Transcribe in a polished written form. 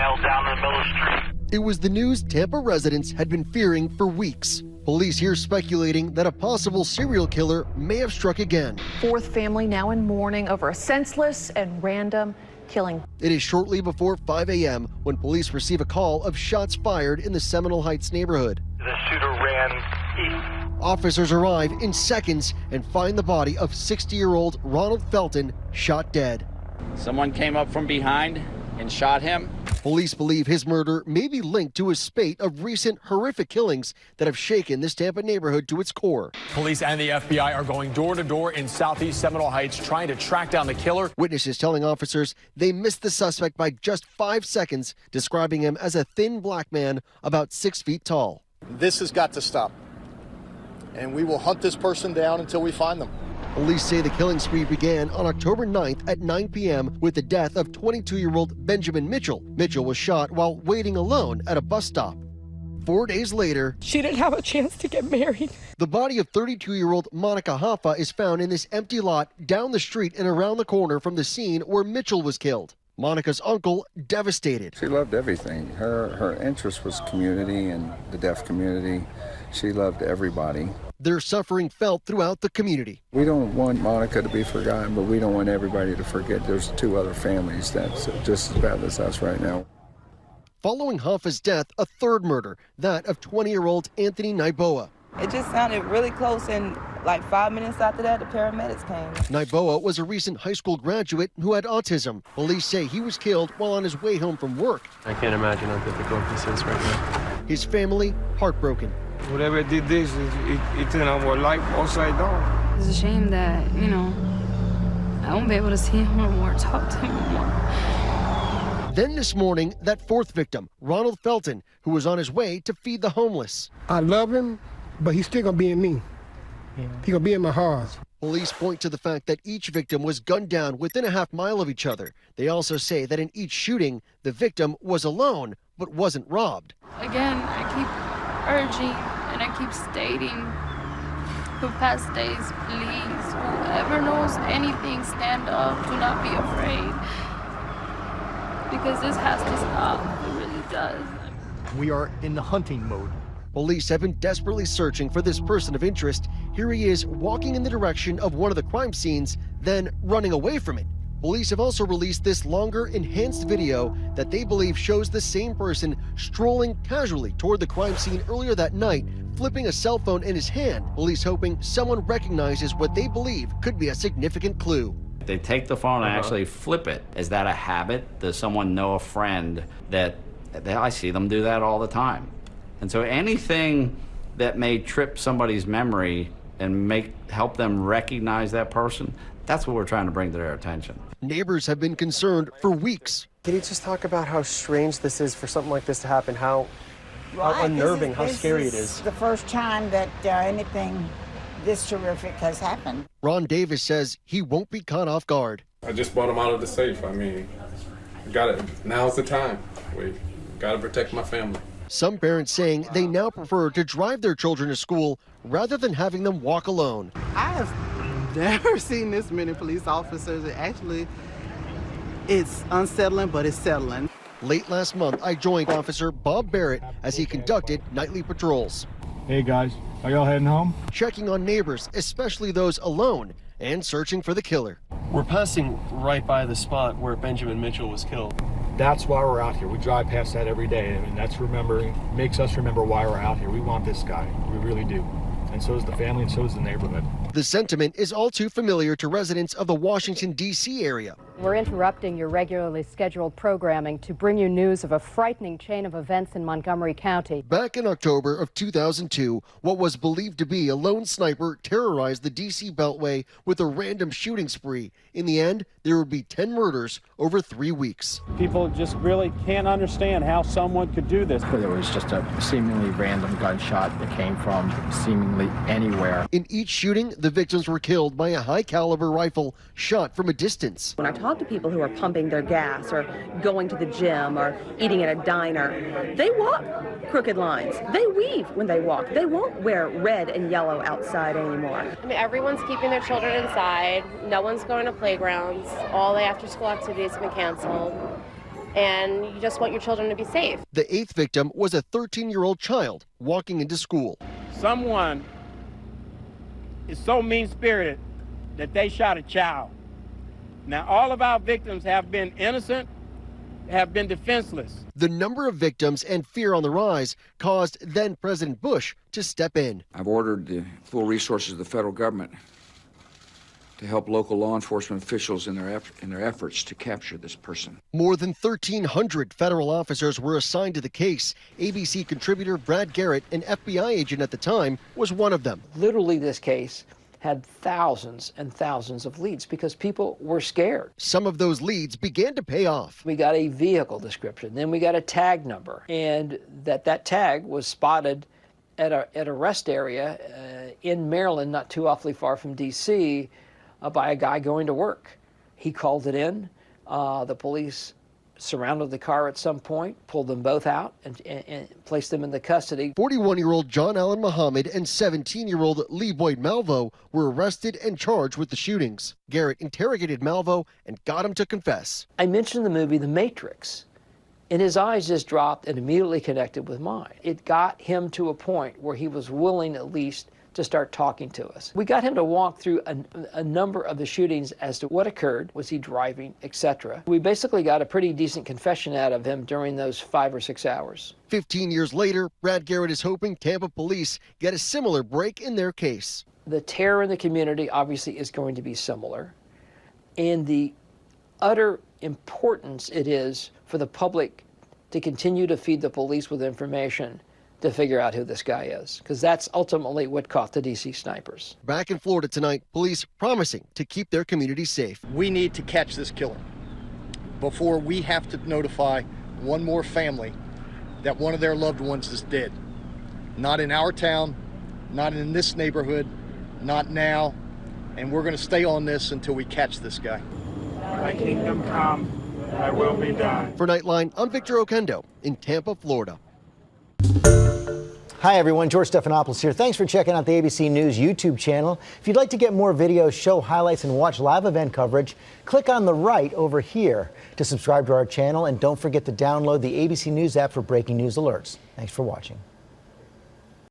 piled down in the middle of the street. It was the news Tampa residents had been fearing for weeks. Police here speculating that a possible serial killer may have struck again. Fourth family now in mourning over a senseless and random killing. It is shortly before 5 a.m. when police receive a call of shots fired in the Seminole Heights neighborhood. The shooter ran east. Officers arrive in seconds and find the body of 60-year-old Ronald Felton shot dead. Someone came up from behind and shot him. Police believe his murder may be linked to a spate of recent horrific killings that have shaken this Tampa neighborhood to its core. Police and the FBI are going door to door in southeast Seminole Heights trying to track down the killer. Witnesses telling officers they missed the suspect by just 5 seconds, describing him as a thin black man about 6 feet tall. This has got to stop, and we will hunt this person down until we find them. Police say the killing spree began on October 9th at 9 p.m. with the death of 22-year-old Benjamin Mitchell. Mitchell was shot while waiting alone at a bus stop. 4 days later, she didn't have a chance to get married. The body of 32-year-old Monica Hoffa is found in this empty lot down the street and around the corner from the scene where Mitchell was killed. Monica's uncle devastated. She loved everything. Her interest was community and the deaf community. She loved everybody. Their suffering felt throughout the community. We don't want Monica to be forgotten, but we don't want everybody to forget there's 2 other families that's just as bad as us right now. Following Hoffa's death, a third murder, that of 20-year-old Anthony Naiboa. It just sounded really close, and like 5 minutes after that, the paramedics came. Naiboa was a recent high school graduate who had autism. Police say he was killed while on his way home from work. I can't imagine how difficult this is right now. His family heartbroken. Whatever did this, it turned our life upside down. It's a shame that, I won't be able to see him or talk to him more. Then this morning, that fourth victim, Ronald Felton, who was on his way to feed the homeless. I love him, but he's still gonna be in me. He's gonna be in my heart. Police point to the fact that each victim was gunned down within a half mile of each other. They also say that in each shooting, the victim was alone, but wasn't robbed. Again, I keep urging and I keep stating for past days, please, whoever knows anything, stand up, do not be afraid. Because this has to stop, it really does. We are in the hunting mode. Police have been desperately searching for this person of interest. Here he is walking in the direction of one of the crime scenes, then running away from it. Police have also released this longer, enhanced video that they believe shows the same person strolling casually toward the crime scene earlier that night, flipping a cell phone in his hand. Police hoping someone recognizes what they believe could be a significant clue. They take the phone and actually flip it. Is that a habit? Does someone know a friend that I see them do that all the time? And so anything that may trip somebody's memory and help them recognize that person, that's what we're trying to bring to their attention. Neighbors have been concerned for weeks. Can you just talk about how strange this is for something like this to happen, how unnerving, how scary it is? The first time that anything this terrific has happened. Ron Davis says he won't be caught off guard. I just brought him out of the safe. I mean, now's the time. We got to protect my family. Some parents saying they now prefer to drive their children to school rather than having them walk alone. I have never seen this many police officers. It's unsettling, but it's settling. Late last month, I joined Officer Bob Barrett as he conducted nightly patrols. Hey guys, are y'all heading home? Checking on neighbors, especially those alone, and searching for the killer. We're passing right by the spot where Benjamin Mitchell was killed. That's why we're out here. We drive past that every day, and makes us remember why we're out here. We want this guy, we really do. And so is the family, and so is the neighborhood. The sentiment is all too familiar to residents of the Washington, D.C. area. We're interrupting your regularly scheduled programming to bring you news of a frightening chain of events in Montgomery County. Back in October of 2002, what was believed to be a lone sniper terrorized the D.C. Beltway with a random shooting spree. In the end, there would be 10 murders over 3 weeks. People just really can't understand how someone could do this. There was just a seemingly random gunshot that came from seemingly anywhere. In each shooting, the victims were killed by a high-caliber rifle shot from a distance. When I talk to people who are pumping their gas or going to the gym or eating at a diner, they walk crooked lines. They weave when they walk. They won't wear red and yellow outside anymore. I mean, everyone's keeping their children inside. No one's going to playgrounds. All the after-school activities have been canceled. and you just want your children to be safe. The 8th victim was a 13-year-old child walking into school. Someone is so mean-spirited that they shot a child. Now, all of our victims have been innocent, have been defenseless. The number of victims and fear on the rise caused then President Bush to step in. I've ordered the full resources of the federal government to help local law enforcement officials in their efforts to capture this person. More than 1,300 federal officers were assigned to the case. ABC contributor Brad Garrett, an FBI agent at the time, was one of them. Literally, this case had thousands and thousands of leads because people were scared. Some of those leads began to pay off. We got a vehicle description, then we got a tag number, and that tag was spotted at a rest area in Maryland, not too awfully far from D.C., by a guy going to work. He called it in. The police surrounded the car at some point, pulled them both out, and placed them in the custody. 41-year-old John Allen Muhammad and 17-year-old Lee Boyd Malvo were arrested and charged with the shootings. Garrett interrogated Malvo and got him to confess. I mentioned the movie The Matrix, and his eyes just dropped and immediately connected with mine. It got him to a point where he was willing at least to start talking to us. We got him to walk through a number of the shootings as to what occurred, was he driving, etc. We basically got a pretty decent confession out of him during those 5 or 6 hours. 15 years later, Brad Garrett is hoping Tampa police get a similar break in their case. The terror in the community obviously is going to be similar, and the utter importance it is for the public to continue to feed the police with information to figure out who this guy is, because that's ultimately what caught the D.C. snipers. Back in Florida tonight, police promising to keep their community safe. We need to catch this killer before we have to notify one more family that one of their loved ones is dead. Not in our town, not in this neighborhood, not now, and we're going to stay on this until we catch this guy. Thy kingdom come, thy will be done. For Nightline, I'm Victor Okendo in Tampa, Florida. Hi everyone, George Stephanopoulos here. Thanks for checking out the ABC News YouTube channel. If you'd like to get more videos, show highlights, and watch live event coverage, click on the right over here to subscribe to our channel, and don't forget to download the ABC News app for breaking news alerts. Thanks for watching.